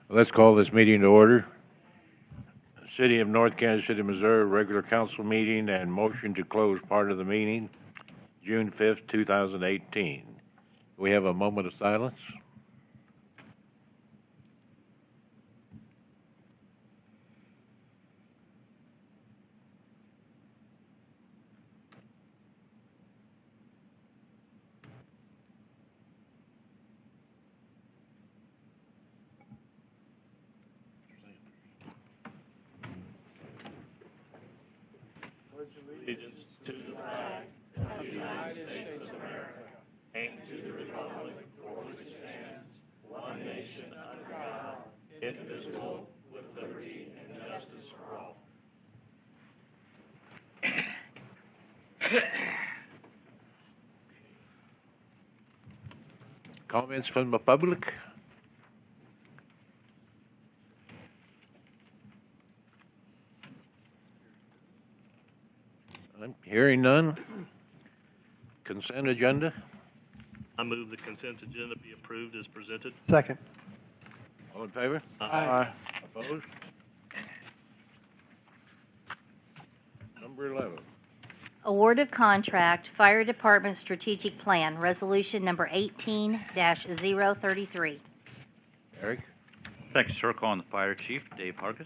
Let's call this meeting to order. City of North Kansas City, Missouri, regular council meeting and motion to close part of the meeting, June 5th, 2018. We have a moment of silence. Allegiance to the flag of the United States of America and to the republic for which it stands, one nation under God, indivisible, with liberty and justice for all. Comments from the public? I'm hearing none. Consent agenda? I move the consent agenda be approved as presented. Second. All in favor? Aye. Opposed? Number 11. Award of contract, Fire Department Strategic Plan, Resolution number 18-033. Eric? Thank you, sir. Calling the Fire Chief, Dave Hargis.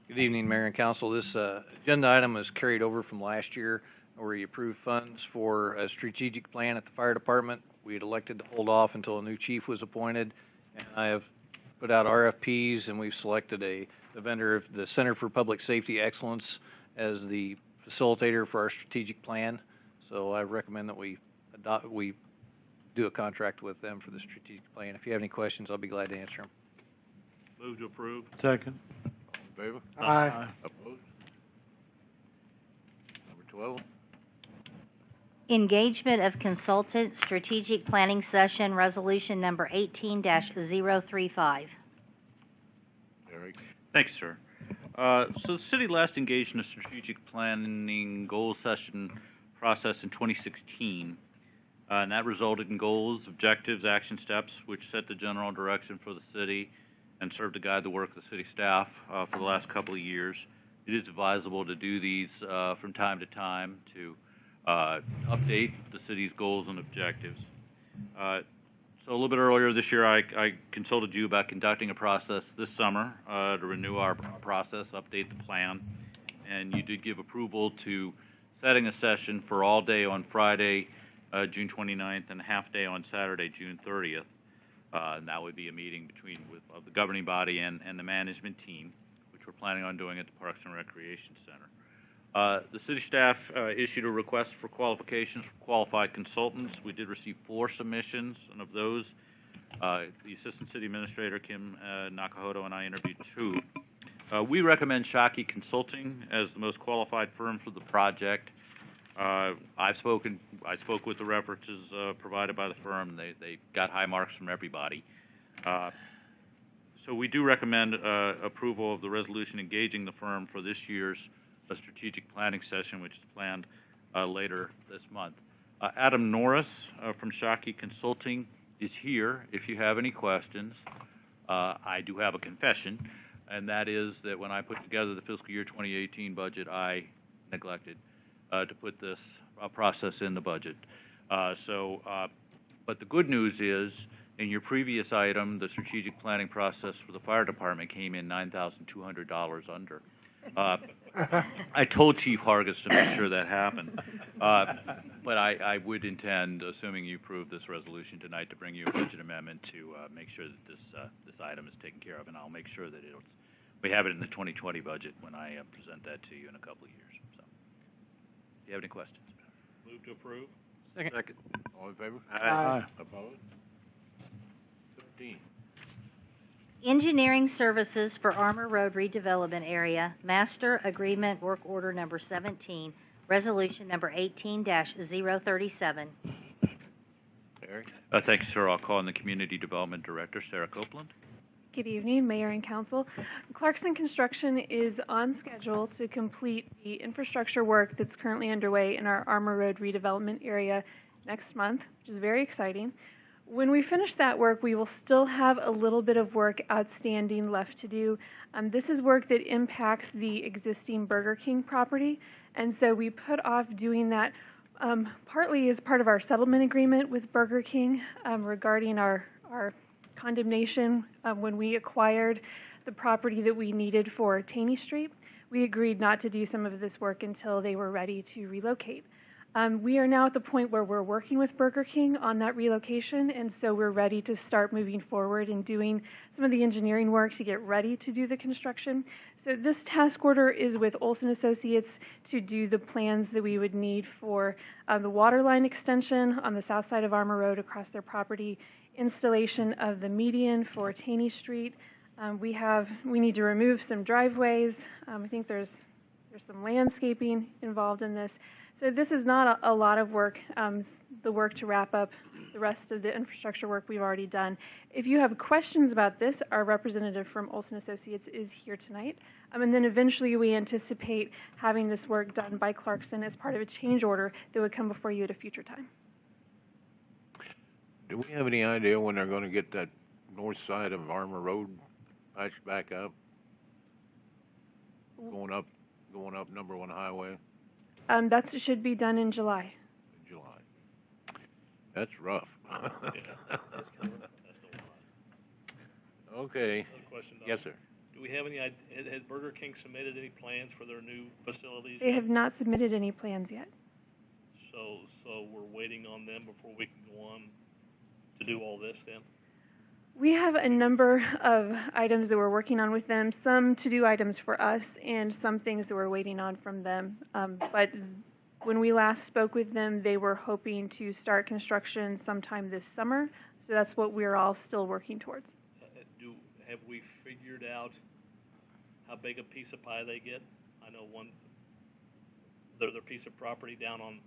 Good evening, Mayor and Council. This agenda item was carried over from last year where we approved funds for a strategic plan at the fire department. We had elected to hold off until a new chief was appointed, and I have put out RFPs, and we've selected the vendor of the Center for Public Safety Excellence as the facilitator for our strategic plan. So I recommend that we do a contract with them for the strategic plan. If you have any questions, I'll be glad to answer them. Move to approve. Second. All in favor? Aye. Opposed? Number 12. Engagement of Consultant Strategic Planning Session, Resolution number 18-035. Eric? Thank you, sir. So the city last engaged in a strategic planning goal session process in 2016, and that resulted in goals, objectives, action steps, which set the general direction for the city and served to guide the work of the city staff for the last couple of years. It is advisable to do these from time to time to update the city's goals and objectives. So a little bit earlier this year, I consulted you about conducting a process this summer to renew our process, update the plan, and you did give approval to setting a session for all day on Friday, June 29th, and a half day on Saturday, June 30th. And that would be a meeting of the governing body and the management team, which we're planning on doing at the Parks and Recreation Center. The city staff issued a request for qualifications for qualified consultants. We did receive 4 submissions, and of those, the Assistant City Administrator, Kim Nakahoto, and I interviewed 2. We recommend Shockey Consulting as the most qualified firm for the project. I spoke with the references provided by the firm. They got high marks from everybody. So we do recommend approval of the resolution engaging the firm for this year's strategic planning session, which is planned later this month. Adam Norris from Shockey Consulting is here if you have any questions. I do have a confession, and that is that when I put together the fiscal year 2018 budget, I neglected to put this process in the budget. But the good news is, in your previous item, the strategic planning process for the fire department came in $9,200 under. I told Chief Hargis to make sure that happened. But I would intend, assuming you approve this resolution tonight, to bring you a budget amendment to make sure that this item is taken care of, and I'll make sure that we have it in the 2020 budget when I present that to you in a couple of years. So, do you have any questions? Move to approve. Second. All in favor? Aye. Opposed? 13. Engineering Services for Armour Road Redevelopment Area, Master Agreement Work Order number 17, Resolution number 18-037. Eric? Thank you, sir. I'll call on the Community Development Director, Sarah Copeland. Good evening, Mayor and Council. Clarkson Construction is on schedule to complete the infrastructure work that's currently underway in our Armour Road redevelopment area next month, which is very exciting. When we finish that work, we will still have a little bit of work outstanding left to do. This is work that impacts the existing Burger King property, and so we put off doing that partly as part of our settlement agreement with Burger King regarding our condemnation when we acquired the property that we needed for Taney Street. We agreed not to do some of this work until they were ready to relocate. We are now at the point where we're working with Burger King on that relocation, and so we're ready to start moving forward and doing some of the engineering work to get ready to do the construction. So this task order is with Olson Associates to do the plans that we would need for the water line extension on the south side of Armour Road across their property, installation of the median for Taney Street. We need to remove some driveways. I think there's some landscaping involved in this. So this is not a lot of work, the work to wrap up the rest of the infrastructure work we've already done. If you have questions about this, our representative from Olson Associates is here tonight. And then eventually we anticipate having this work done by Clarkson as part of a change order that would come before you at a future time. Do we have any idea when they're going to get that north side of Armour Road patched back up? Going up number 1 highway? That should be done in July. July. That's rough. Okay. Another question, Don. Yes, sir. Do we have any, has Burger King submitted any plans for their new facilities? They have not submitted any plans yet. So we're waiting on them before we can go on to do all this then? We have a number of items that we're working on with them, some to-do items for us and some things that we're waiting on from them. But when we last spoke with them, they were hoping to start construction sometime this summer. So that's what we're all still working towards. Have we figured out how big a piece of pie they get? I know their piece of property down on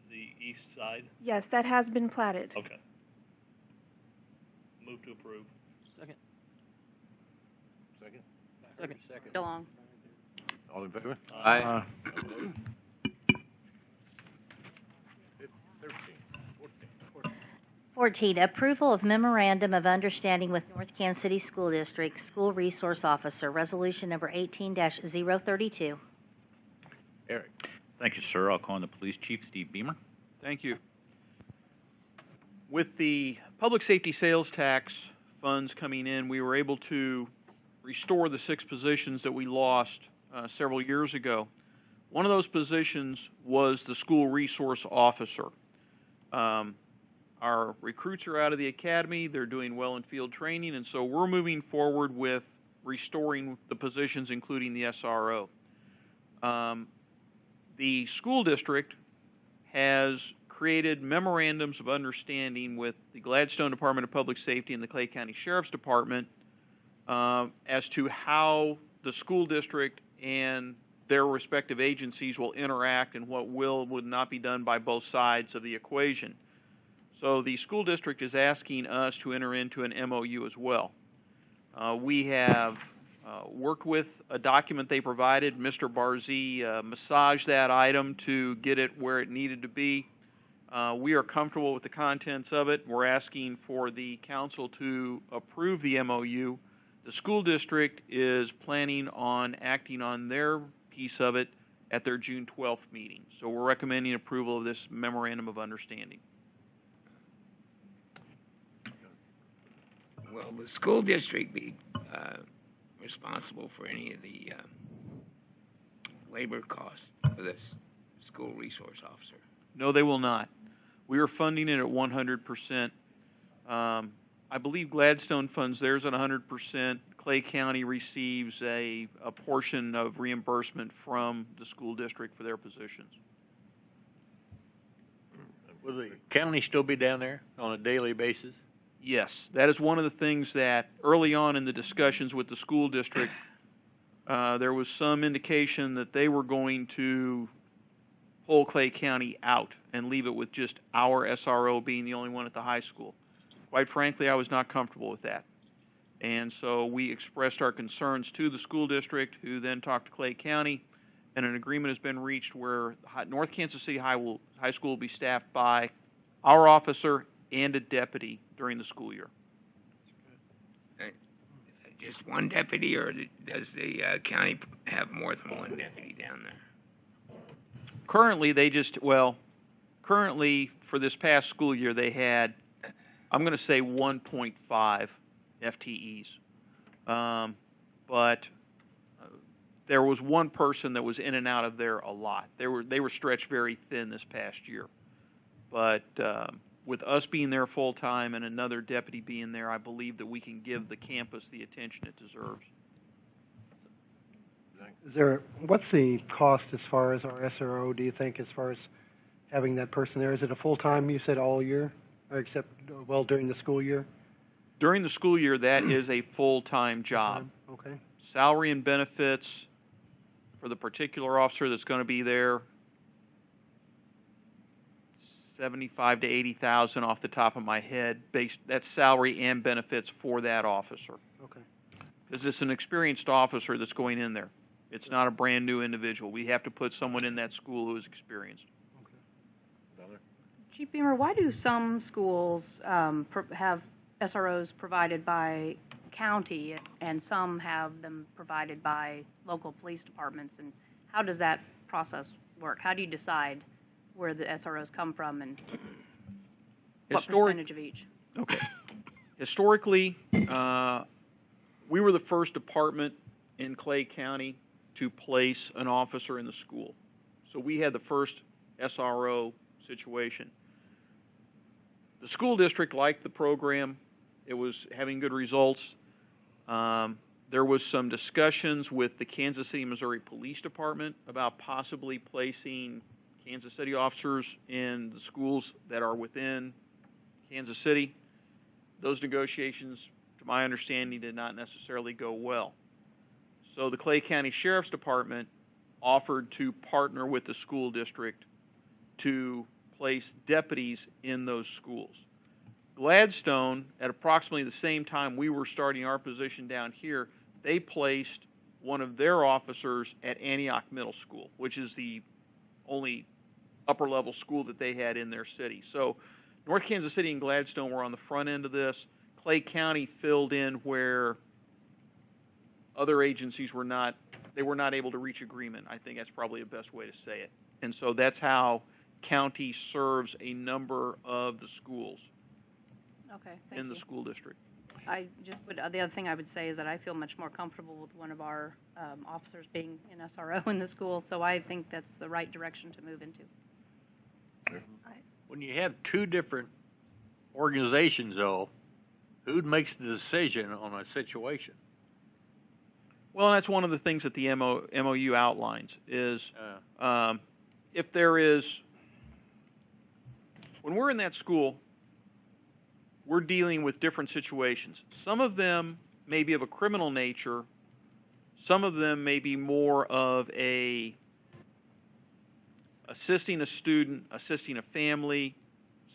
the east side. Yes, that has been platted. Okay. Move to approve. Second. DeLong. All in favor? Aye. 14, approval of memorandum of understanding with North Kansas City School District School Resource Officer, resolution number 18-032. Eric. Thank you, sir. I'll call on the Police Chief, Steve Beamer. Thank you. With the public safety sales tax funds coming in, we were able to restore the 6 positions that we lost several years ago. One of those positions was the school resource officer. Our recruits are out of the academy. They're doing well in field training, and so we're moving forward with restoring the positions, including the SRO. The school district has created memorandums of understanding with the Gladstone Department of Public Safety and the Clay County Sheriff's Department as to how the school district and their respective agencies will interact and what would not be done by both sides of the equation. So the school district is asking us to enter into an MOU as well. We have worked with a document they provided. Mr. Barzee massaged that item to get it where it needed to be. We are comfortable with the contents of it. We're asking for the council to approve the MOU. The school district is planning on acting on their piece of it at their June 12th meeting. So we're recommending approval of this memorandum of understanding. Will the school district be responsible for any of the labor costs for this school resource officer? No, they will not. We are funding it at 100%. I believe Gladstone funds theirs at 100%. Clay County receives a portion of reimbursement from the school district for their positions. Will the county still be down there on a daily basis? Yes, that is one of the things that early on in the discussions with the school district, there was some indication that they were going to pull Clay County out and leave it with just our SRO being the only one at the high school. Quite frankly, I was not comfortable with that. And so we expressed our concerns to the school district, who then talked to Clay County, and an agreement has been reached where North Kansas City High School will be staffed by our officer and a deputy during the school year. Is that just one deputy, or does the county have more than one deputy down there? Currently for this past school year, they had, I'm going to say 1.5 FTEs. But there was one person that was in and out of there a lot. They were stretched very thin this past year. But with us being there full time and another deputy being there, I believe that we can give the campus the attention it deserves. What's the cost as far as our SRO, do you think, as far as having that person there? Is it a full-time, you said, all year, or except, well, during the school year? During the school year, that is a full-time job. Okay. Salary and benefits for the particular officer that's going to be there, $75,000 to $80,000 off the top of my head. That's salary and benefits for that officer. Okay. Because it's an experienced officer that's going in there. It's not a brand new individual. We have to put someone in that school who is experienced. Chief Beamer, why do some schools have SROs provided by county and some have them provided by local police departments? And how does that process work? How do you decide where the SROs come from and what percentage of each? Okay. Historically, we were the first department in Clay County to place an officer in the school. So we had the first SRO situation. The school district liked the program. It was having good results. There was some discussions with the Kansas City, Missouri Police Department about possibly placing Kansas City officers in the schools that are within Kansas City. Those negotiations, to my understanding, did not necessarily go well. So the Clay County Sheriff's Department offered to partner with the school district to place deputies in those schools. Gladstone, at approximately the same time we were starting our position down here, they placed one of their officers at Antioch Middle School, which is the only upper level school that they had in their city. So North Kansas City and Gladstone were on the front end of this. Clay County filled in where other agencies were not able to reach agreement. I think that's probably the best way to say it. And so that's how county serves a number of the schools in the school district. The other thing I would say is that I feel much more comfortable with one of our officers being an SRO in the school, so I think that's the right direction to move into. When you have two different organizations, though, who makes the decision on a situation? Well, that's one of the things that the MOU outlines is if there is, when we're in that school, we're dealing with different situations. Some of them may be of a criminal nature. Some of them may be more of assisting a student, assisting a family,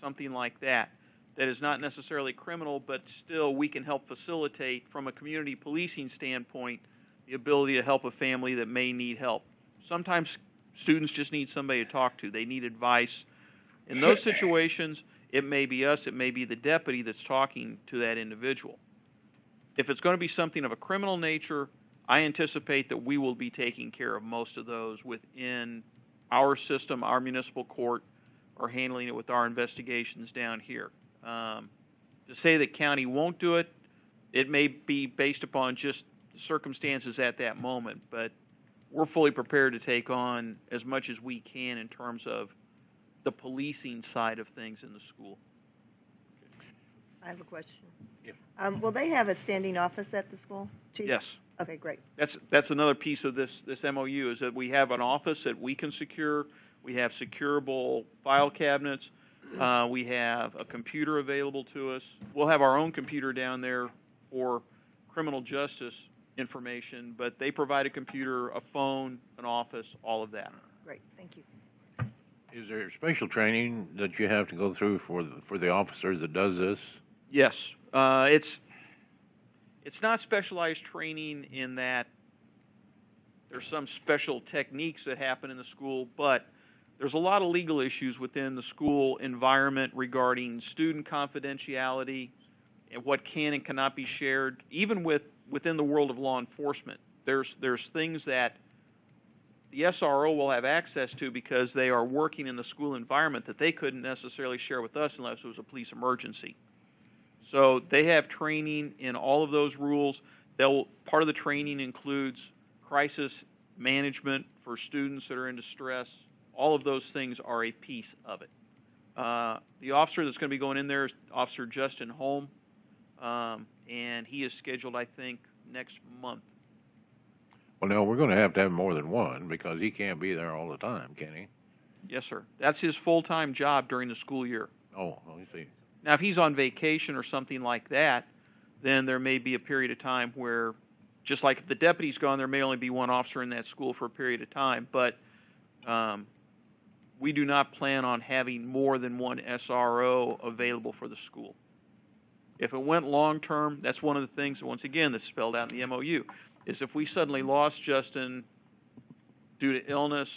something like that. That is not necessarily criminal, but still we can help facilitate from a community policing standpoint the ability to help a family that may need help. Sometimes students just need somebody to talk to. They need advice. In those situations, it may be us, it may be the deputy that's talking to that individual. If it's going to be something of a criminal nature, I anticipate that we will be taking care of most of those within our system, our municipal court, or handling it with our investigations down here. To say that county won't do it, it may be based upon just the circumstances at that moment, but we're fully prepared to take on as much as we can in terms of the policing side of things in the school. I have a question. Yeah. Will they have a standing office at the school, Chief? Yes. Okay, great. That's another piece of this MOU is that we have an office that we can secure. We have securable file cabinets. We have a computer available to us. We'll have our own computer down there for criminal justice information, but they provide a computer, a phone, an office, all of that. Great, thank you. Is there special training that you have to go through for the officer that does this? Yes. It's not specialized training in that there's some special techniques that happen in the school, but there's a lot of legal issues within the school environment regarding student confidentiality and what can and cannot be shared, even within the world of law enforcement. There's things that the SRO will have access to because they are working in the school environment that they couldn't necessarily share with us unless it was a police emergency. So they have training in all of those rules. Part of the training includes crisis management for students that are in distress. All of those things are a piece of it. The officer that's going to be going in there is Officer Justin Holm, and he is scheduled, I think, next month. Well, no, we're going to have more than one because he can't be there all the time, can he? Yes, sir. That's his full-time job during the school year. Oh, I see. Now, if he's on vacation or something like that, then there may be a period of time where, just like if the deputy's gone, there may only be one officer in that school for a period of time. But we do not plan on having more than one SRO available for the school. If it went long-term, that's one of the things, once again, that's spelled out in the MOU, is if we suddenly lost Justin due to illness,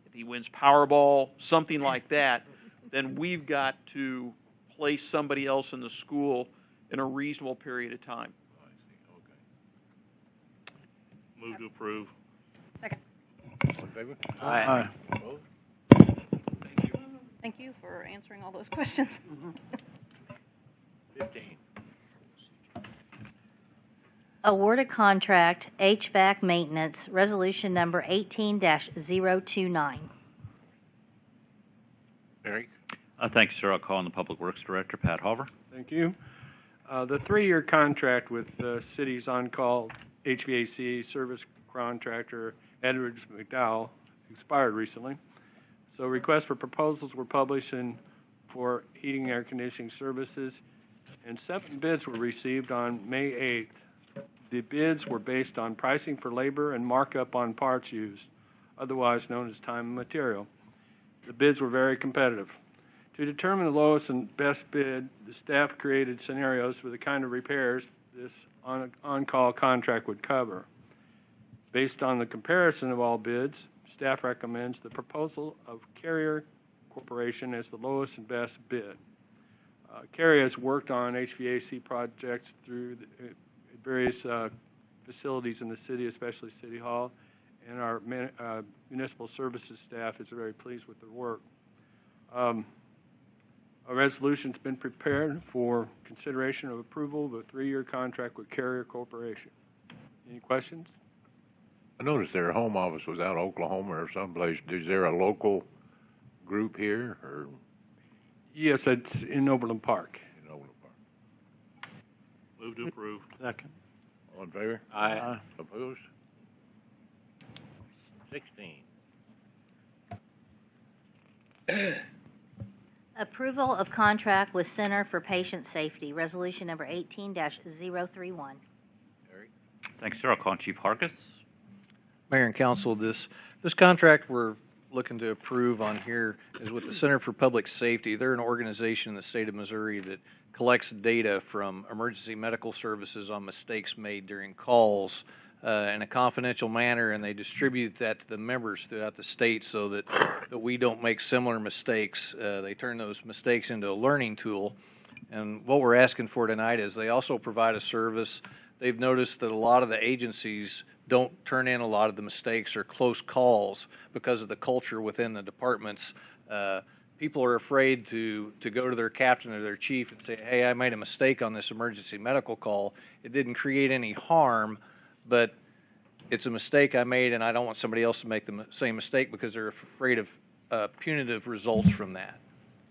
if he wins Powerball, something like that, then we've got to place somebody else in the school in a reasonable period of time. I see. Okay. Move to approve. Second. All in favor? Aye. Opposed? Thank you for answering all those questions. 15. Award a contract HVAC maintenance, resolution number 18-029. Eric? Thank you, sir. I'll call on the Public Works Director, Pat Hawver. Thank you. The 3-year contract with the city's on-call HVAC service contractor, Edwards McDowell, expired recently. So requests for proposals were published for heating and air conditioning services, and 7 bids were received on May 8th. The bids were based on pricing for labor and markup on parts used, otherwise known as time and material. The bids were very competitive. To determine the lowest and best bid, the staff created scenarios for the kind of repairs this on-call contract would cover. Based on the comparison of all bids, staff recommends the proposal of Carrier Corporation as the lowest and best bid. Carrier has worked on HVAC projects through various facilities in the city, especially City Hall, and our municipal services staff is very pleased with their work. A resolution's been prepared for consideration of approval of a 3-year contract with Carrier Corporation. Any questions? I noticed their home office was out of Oklahoma or someplace. Is there a local group here, or? Yes, it's in Overland Park. In Overland Park. Move to approve. Second. All in favor? Aye. Opposed? 16. Approval of contract with Center for Patient Safety, resolution number 18-031. Eric? Thank you, sir. I'll call on Chief Harkis. Mayor and Council, this contract we're looking to approve on here is with the Center for Public Safety. They're an organization in the state of Missouri that collects data from emergency medical services on mistakes made during calls in a confidential manner, and they distribute that to the members throughout the state so that we don't make similar mistakes. They turn those mistakes into a learning tool. And what we're asking for tonight is they also provide a service. They've noticed that a lot of the agencies don't turn in a lot of the mistakes or close calls because of the culture within the departments. People are afraid to go to their captain or their chief and say, hey, I made a mistake on this emergency medical call. It didn't create any harm, but it's a mistake I made, and I don't want somebody else to make the same mistake because they're afraid of punitive results from that.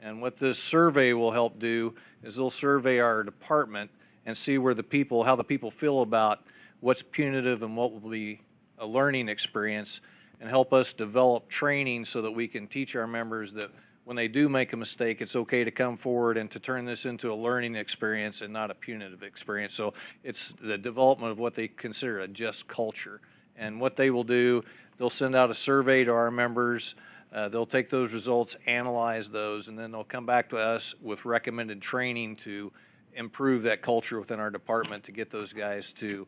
And what this survey will help do is they'll survey our department and see where how the people feel about what's punitive and what will be a learning experience, and help us develop training so that we can teach our members that when they do make a mistake, it's okay to come forward and to turn this into a learning experience and not a punitive experience. So it's the development of what they consider a just culture. And what they will do, they'll send out a survey to our members. They'll take those results, analyze those, and then they'll come back to us with recommended training to improve that culture within our department to get those guys to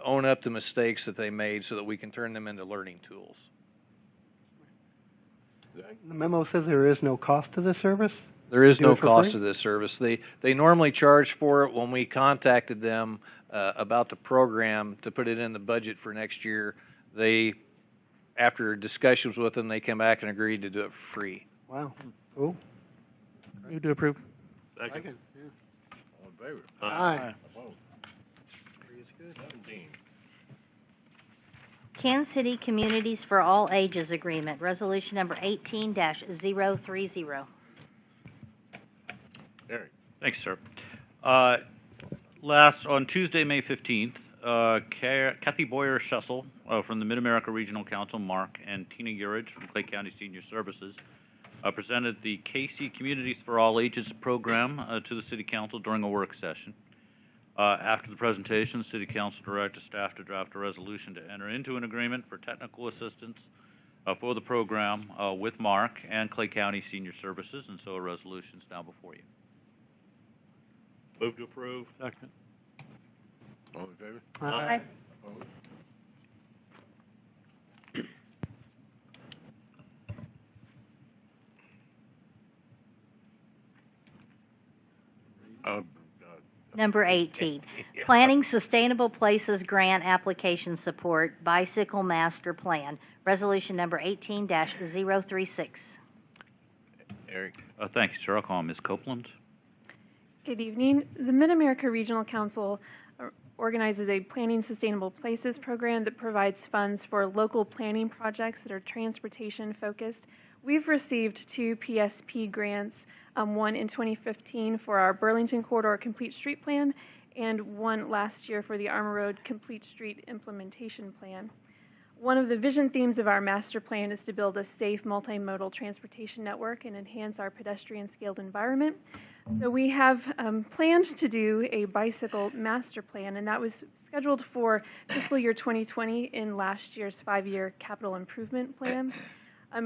own up to mistakes that they made so that we can turn them into learning tools. The memo says there is no cost to this service? There is Do no it for cost free? to this service. They normally charge for it. When we contacted them about the program to put it in the budget for next year, they, after discussions with them, they came back and agreed to do it for free. Wow, cool. Move to approve. Second. Yeah. All in favor? Aye. Opposed? Free is good. 17. Kansas City Communities for All Ages Agreement, Resolution number 18-030. Eric. Thanks, sir. On Tuesday, May 15th, Kathy Boyer Schussel from the Mid-America Regional Council, Mark, and Tina Urich from Clay County Senior Services presented the KC Communities for All Ages program to the City Council during a work session. After the presentation, the City Council directed staff to draft a resolution to enter into an agreement for technical assistance for the program with Mark and Clay County Senior Services, and so a resolution is now before you. Move to approve. Second. All in favor? Aye. Opposed? Number 18, Planning Sustainable Places Grant Application Support, Bicycle Master Plan, Resolution number 18-036. Eric. Thank you, sir. I'll call Ms. Copeland. Good evening. The Mid-America Regional Council organizes a Planning Sustainable Places program that provides funds for local planning projects that are transportation focused. We've received 2 PSP grants, one in 2015 for our Burlington Corridor Complete Street Plan, and one last year for the Armour Road Complete Street Implementation Plan. One of the vision themes of our master plan is to build a safe multimodal transportation network and enhance our pedestrian-scaled environment. So we have planned to do a bicycle master plan, and that was scheduled for fiscal year 2020 in last year's 5-year capital improvement plan.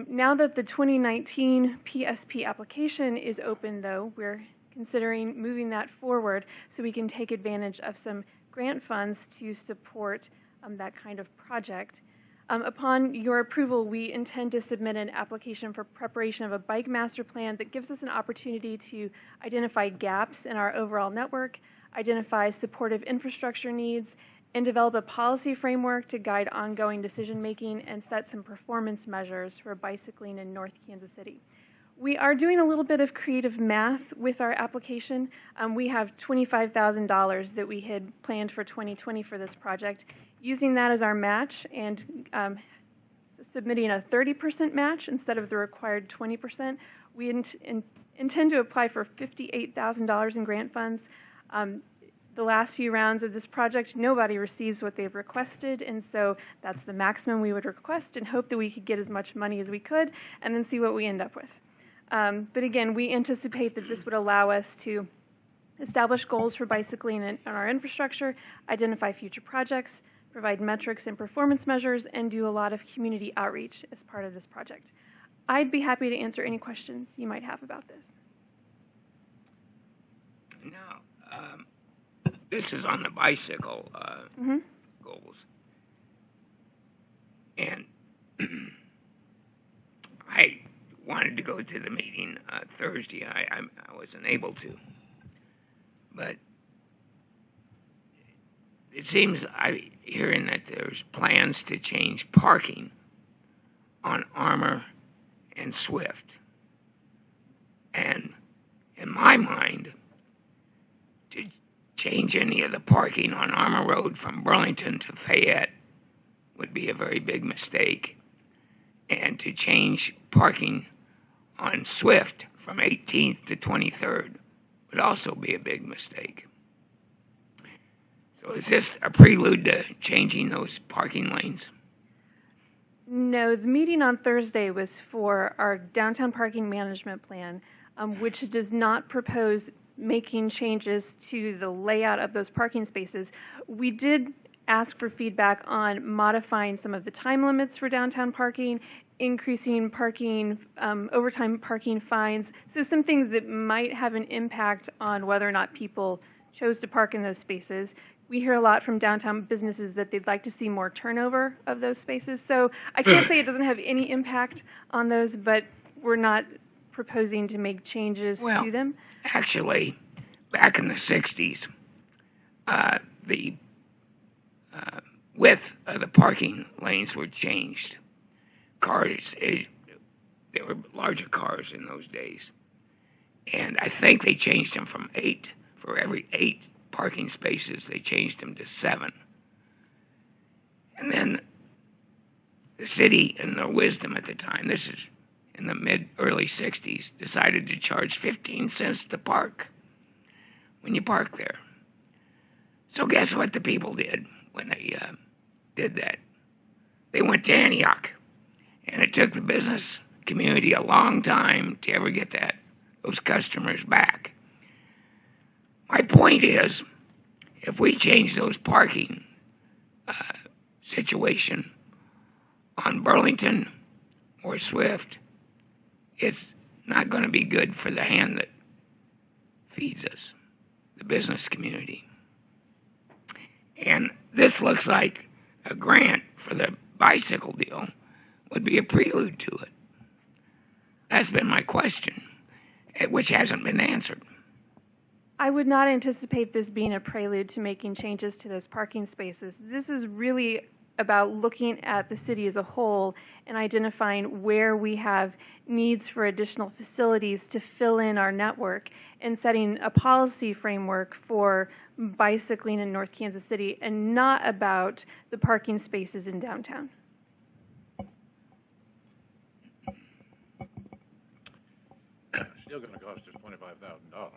Now that the 2019 PSP application is open, though, we're considering moving that forward so we can take advantage of some grant funds to support that kind of project. Upon your approval, we intend to submit an application for preparation of a bike master plan that gives us an opportunity to identify gaps in our overall network, identify supportive infrastructure needs, and develop a policy framework to guide ongoing decision-making and set some performance measures for bicycling in North Kansas City. We are doing a little bit of creative math with our application. We have $25,000 that we had planned for 2020 for this project. Using that as our match and submitting a 30% match instead of the required 20%, we intend to apply for $58,000 in grant funds. The last few rounds of this project, nobody receives what they've requested, and so that's the maximum we would request and hope that we could get as much money as we could and then see what we end up with. But again, we anticipate that this would allow us to establish goals for bicycling in our infrastructure, identify future projects, provide metrics and performance measures, and do a lot of community outreach as part of this project. I'd be happy to answer any questions you might have about this. Now, this is on the bicycle goals. And I wanted to go to the meeting Thursday. I wasn't able to. But it seems I'm hearing that there's plans to change parking on Armour and Swift. And in my mind, to change any of the parking on Armour Road from Burlington to Fayette would be a very big mistake. And to change parking on Swift from 18th to 23rd would also be a big mistake. So is this a prelude to changing those parking lanes? No, the meeting on Thursday was for our downtown parking management plan, which does not propose making changes to the layout of those parking spaces. We did ask for feedback on modifying some of the time limits for downtown parking, increasing parking, overtime parking fines, so some things that might have an impact on whether or not people chose to park in those spaces. We hear a lot from downtown businesses that they'd like to see more turnover of those spaces. So I can't say it doesn't have any impact on those, but we're not proposing to make changes to them. Actually, back in the 60s, the width of the parking lanes were changed. There were larger cars in those days. And I think they changed them from 8, for every 8 parking spaces, they changed them to 7. And then the city, in their wisdom at the time, this is in the early 60s, decided to charge 15 cents to park when you park there. So guess what the people did when they did that? They went to Antioch, and it took the business community a long time to ever get those customers back. My point is, if we change those parking situation on Burlington or Swift, it's not going to be good for the hand that feeds us, the business community. And this looks like a grant for the bicycle deal would be a prelude to it. That's been my question, which hasn't been answered. I would not anticipate this being a prelude to making changes to those parking spaces. This is really about looking at the city as a whole and identifying where we have needs for additional facilities to fill in our network and setting a policy framework for bicycling in North Kansas City, and not about the parking spaces in downtown. Still going to cost us $25,000.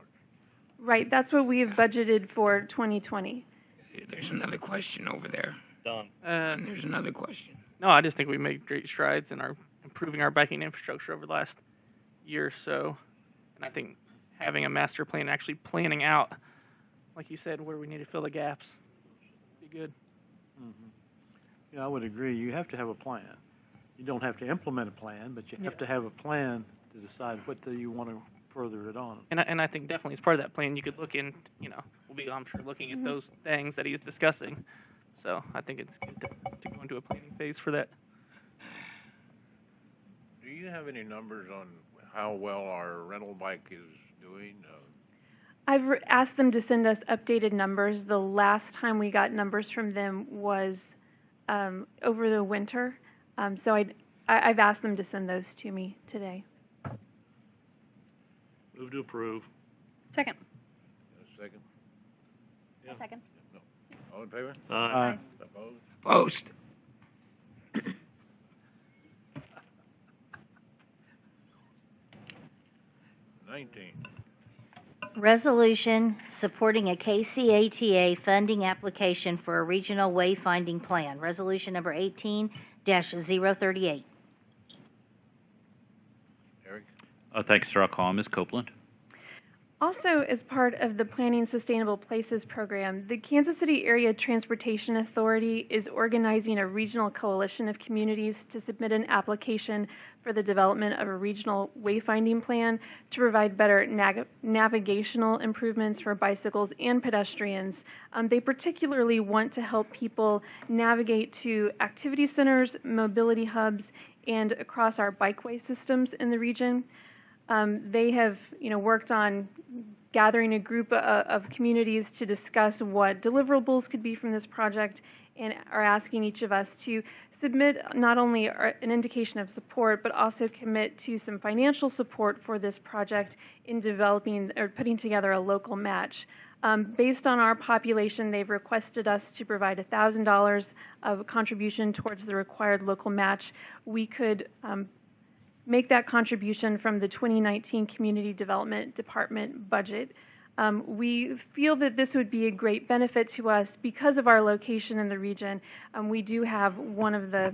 Right, that's what we have budgeted for 2020. There's another question over there. Done. And there's another question. No, I just think we made great strides in improving our biking infrastructure over the last year or so. And I think having a master plan, actually planning out, like you said, where we need to fill the gaps, be good. Mm-hmm. Yeah, I would agree. You have to have a plan. You don't have to implement a plan, but you have to have a plan to decide what you want to further it on. And I think definitely as part of that plan, you could look in, we'll be, I'm sure, looking at those things that he's discussing. So I think it's good to go into a planning phase for that. Do you have any numbers on how well our rental bike is doing? I've asked them to send us updated numbers. The last time we got numbers from them was over the winter. So I've asked them to send those to me today. Move to approve. Second. Second? Yeah. Second. No. All in favor? Aye. Opposed? Post. 19. Resolution supporting a KCATA funding application for a regional wayfinding plan. Resolution number 18-038. Eric? Thanks, sir. I'll call Ms. Copeland. Also, as part of the Planning Sustainable Places program, the Kansas City Area Transportation Authority is organizing a regional coalition of communities to submit an application for the development of a regional wayfinding plan to provide better navigational improvements for bicycles and pedestrians. They particularly want to help people navigate to activity centers, mobility hubs, and across our bikeway systems in the region. They have, worked on gathering a group of communities to discuss what deliverables could be from this project, and are asking each of us to submit not only an indication of support, but also commit to some financial support for this project in developing or putting together a local match. Based on our population, they've requested us to provide $1,000 of contribution towards the required local match. We could make that contribution from the 2019 Community Development Department budget. We feel that this would be a great benefit to us because of our location in the region. We do have one of the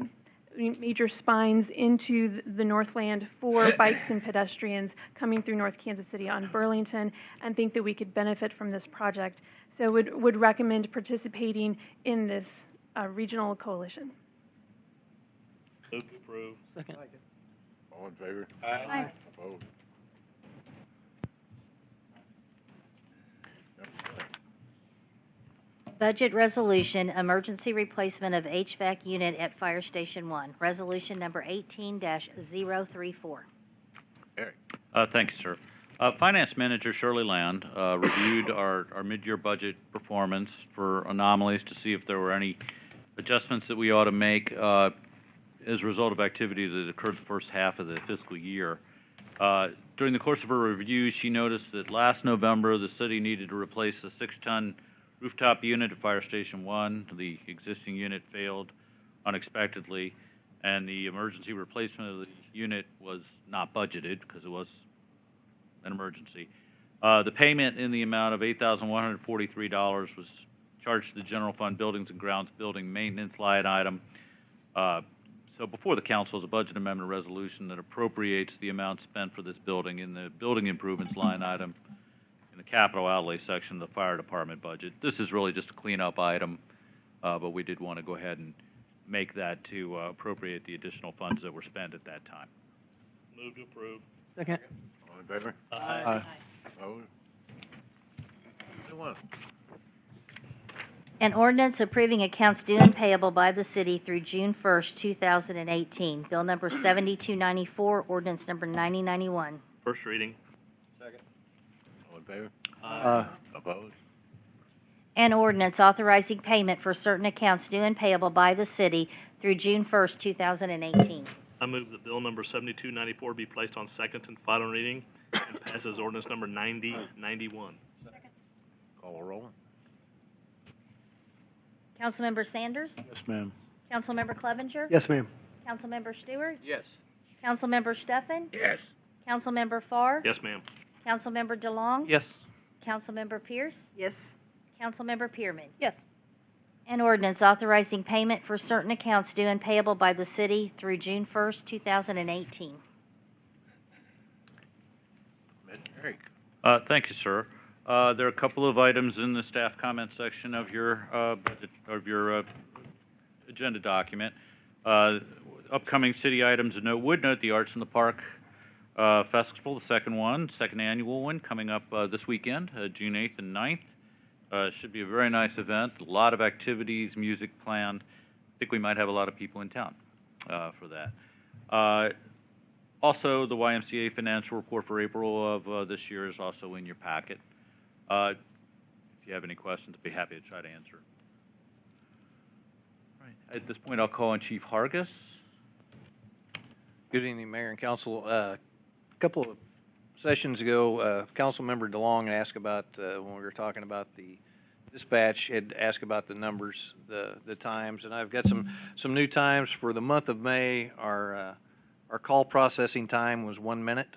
major spines into the Northland for bikes and pedestrians coming through North Kansas City on Burlington, and think that we could benefit from this project. So would recommend participating in this regional coalition. Move to approve. Second. All in favor? Aye. Opposed? Budget Resolution, Emergency Replacement of HVAC Unit at Fire Station 1, Resolution number 18-034. Eric. Thank you, sir. Finance Manager Shirley Land reviewed our mid-year budget performance for anomalies to see if there were any adjustments that we ought to make as a result of activity that occurred the first half of the fiscal year. During the course of her review, she noticed that last November the city needed to replace a 6-ton rooftop unit at Fire Station 1. The existing unit failed unexpectedly, and the emergency replacement of the unit was not budgeted because it was an emergency. The payment in the amount of $8,143 was charged to the General Fund Buildings and Grounds Building Maintenance line item. So before the council is a budget amendment resolution that appropriates the amount spent for this building in the building improvements line item in the capital outlay section of the fire department budget. This is really just a cleanup item, but we did want to go ahead and make that to appropriate the additional funds that were spent at that time. Move to approve. Second. All in favor? Aye. Opposed? 2-1. An ordinance approving accounts due and payable by the city through June 1st, 2018. Bill number 7294, ordinance number 9091. First reading. All in favor? Aye. Opposed? An ordinance authorizing payment for certain accounts due and payable by the city through June 1st, 2018. I move that bill number 7294 be placed on second and final reading and pass as ordinance number 9091. Call a roll. Councilmember Sanders? Yes, ma'am. Councilmember Clevenger? Yes, ma'am. Councilmember Stewart? Yes. Councilmember Stefan? Yes. Councilmember Farr? Yes, ma'am. Councilmember DeLong? Yes. Councilmember Pierce? Yes. Councilmember Pearman? Yes. An ordinance authorizing payment for certain accounts due and payable by the city through June 1st, 2018. Eric. Thank you, sir. There are a couple of items in the staff comment section of your budget, of your agenda document. Upcoming city items of note would note the Arts in the Park Festival, the second annual one, coming up this weekend, June 8th and 9th. Should be a very nice event. A lot of activities, music planned. I think we might have a lot of people in town for that. Also, the YMCA financial report for April of this year is also in your packet. If you have any questions, I'd be happy to try to answer. All right. At this point, I'll call on Chief Hargis. Good evening, Mayor and Council. A couple of sessions ago, Councilmember DeLong asked about, when we were talking about the dispatch, had asked about the numbers, the times, and I've got some new times for the month of May. Our call processing time was 1 minute.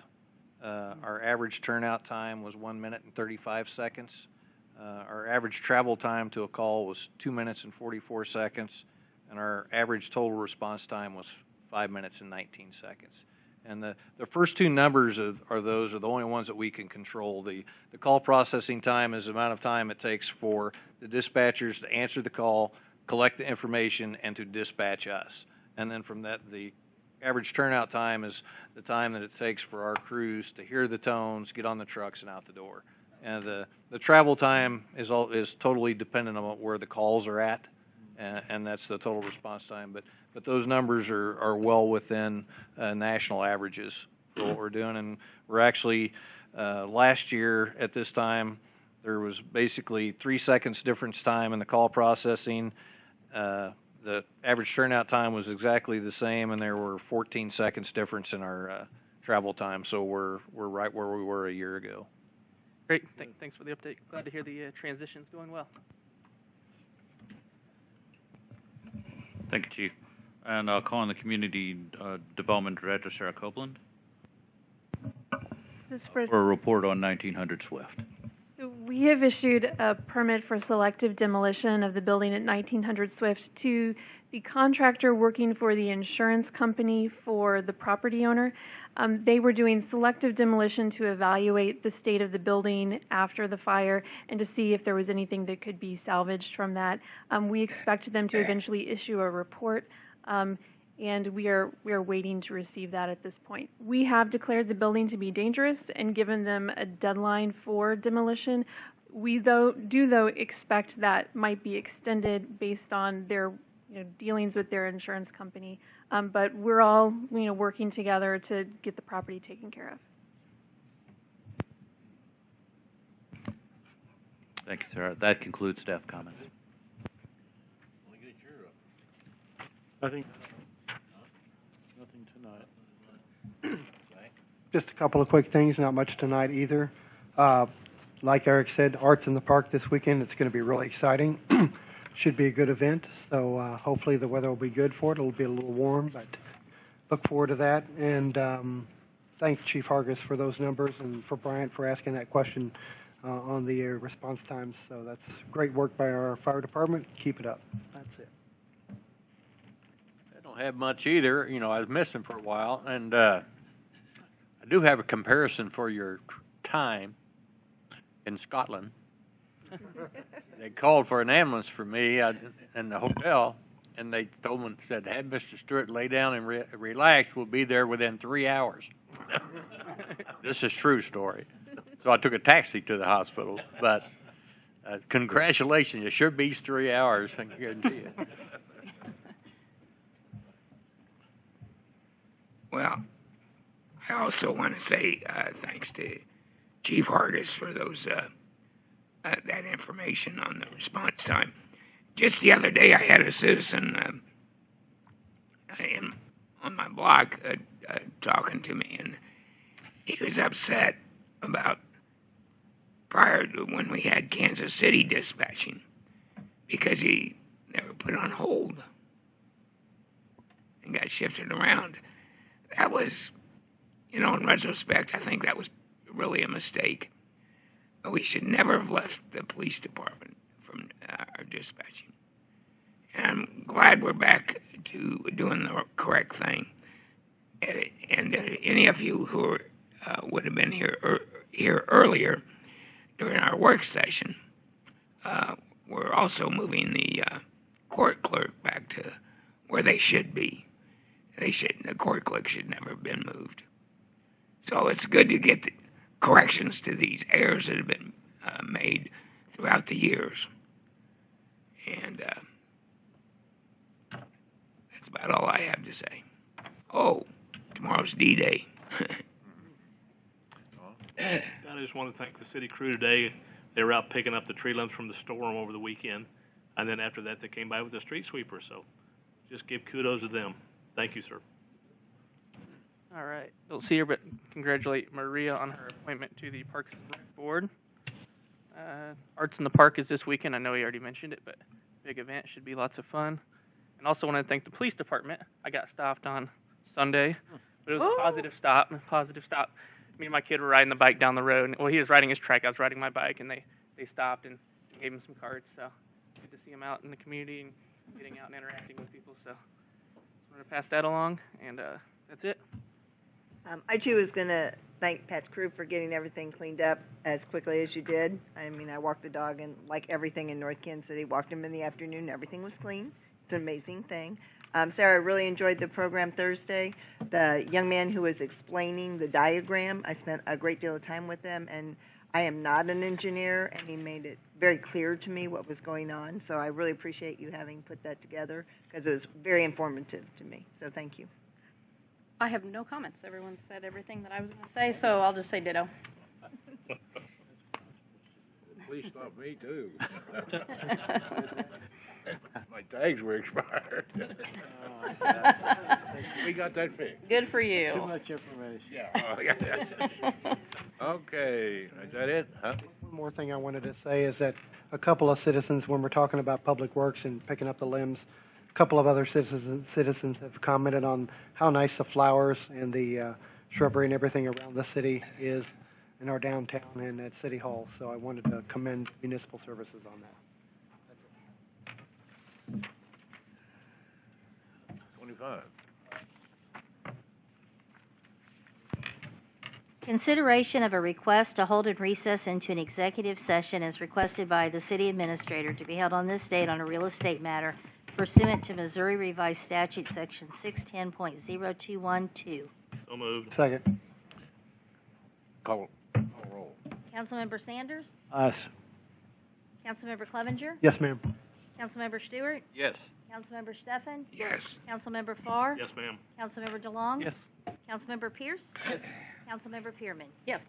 Our average turnout time was 1 minute and 35 seconds. Our average travel time to a call was 2 minutes and 44 seconds, and our average total response time was 5 minutes and 19 seconds. And the first two numbers are the only ones that we can control. The call processing time is the amount of time it takes for the dispatchers to answer the call, collect the information, and to dispatch us. And then from that, the average turnout time is the time that it takes for our crews to hear the tones, get on the trucks, and out the door. And the travel time is totally dependent on where the calls are at, and that's the total response time. But those numbers are well within national averages for what we're doing. And we're actually, last year at this time, there was basically 3 seconds difference time in the call processing. The average turnout time was exactly the same, and there were 14 seconds difference in our travel time. So we're right where we were a year ago. Great. Thanks for the update. Glad to hear the transition's going well. Thank you, Chief. And I'll call on the Community Development Director, Sarah Copeland, This is for for a report on 1900 Swift. So we have issued a permit for selective demolition of the building at 1900 Swift to the contractor working for the insurance company for the property owner. They were doing selective demolition to evaluate the state of the building after the fire and to see if there was anything that could be salvaged from that. We expect them to eventually issue a report, and we are waiting to receive that at this point. We have declared the building to be dangerous and given them a deadline for demolition. We do expect that might be extended based on their dealings with their insurance company. But we're all working together to get the property taken care of. Thank you, sir. That concludes staff comments. Nothing tonight. Just a couple of quick things, not much tonight either. Like Eric said, Arts in the Park this weekend. It's going to be really exciting. Should be a good event, so hopefully the weather will be good for it. It'll be a little warm, but look forward to that. And thank Chief Hargis for those numbers and for Bryant for asking that question on the response times. So that's great work by our fire department. Keep it up. That's it. I don't have much either. I was missing for a while, and I do have a comparison for your time in Scotland. They called for an ambulance for me in the hotel, and they told me, said, have Mr. Stewart lay down and relax. We'll be there within 3 hours. This is a true story. So I took a taxi to the hospital, but congratulations. It sure beats 3 hours, I can guarantee you. Well, I also want to say thanks to Chief Hargis for those that information on the response time. Just the other day, I had a citizen on my blog talking to me, and he was upset about prior to when we had Kansas City dispatching because they were put on hold and got shifted around. That was, in retrospect, I think that was really a mistake. We should never have left the police department from our dispatching. And I'm glad we're back to doing the correct thing. And any of you who would have been here earlier during our work session, we're also moving the court clerk back to where they should be. The court clerk should never have been moved. So it's good to get the corrections to these errors that have been made throughout the years. And that's about all I have to say. Oh, tomorrow's D-Day. I just want to thank the city crew today. They were out picking up the tree limbs from the storm over the weekend. And then after that, they came by with a street sweeper. So just give kudos to them. Thank you, sir. All right. Don't see her, but congratulate Maria on her appointment to the Parks and Rec Board. Arts in the Park is this weekend. I know he already mentioned it, but big event. Should be lots of fun. And also want to thank the police department. I got stopped on Sunday, but it was a positive stop. Me and my kid were riding the bike down the road. Well, he was riding his trike. I was riding my bike, and they stopped and gave him some cards. So good to see him out in the community and getting out and interacting with people. So just wanted to pass that along, and that's it. I too was going to thank Pat's crew for getting everything cleaned up as quickly as you did. I mean, I walked the dog, and like everything in North Kansas City, walked him in the afternoon. Everything was clean. It's an amazing thing. Sarah, I really enjoyed the program Thursday. The young man who was explaining the diagram, I spent a great deal of time with him, and I am not an engineer, and he made it very clear to me what was going on. So I really appreciate you having put that together because it was very informative to me. So thank you. I have no comments. Everyone said everything that I was going to say, so I'll just say ditto. Please stop me too. My tags were expired. We got that fixed. Good for you. Too much information. Yeah. Okay, is that it? Huh? One more thing I wanted to say is that a couple of citizens, when we're talking about public works and picking up the limbs, a couple of other citizens have commented on how nice the flowers and the shrubbery and everything around the city is in our downtown and at City Hall. So I wanted to commend municipal services on that. 25. Consideration of a request to hold and recess into an executive session as requested by the city administrator to be held on this date on a real estate matter pursuant to Missouri Revised Statute Section 610.0212. So moved. Second. Call roll. Councilmember Sanders? Us. Councilmember Clevenger. Yes, ma'am. Councilmember Stewart. Yes. Councilmember Stefan. Yes. Councilmember Farr. Yes, ma'am. Councilmember DeLong. Yes. Councilmember Pierce. Yes. Councilmember Pearman. Yes.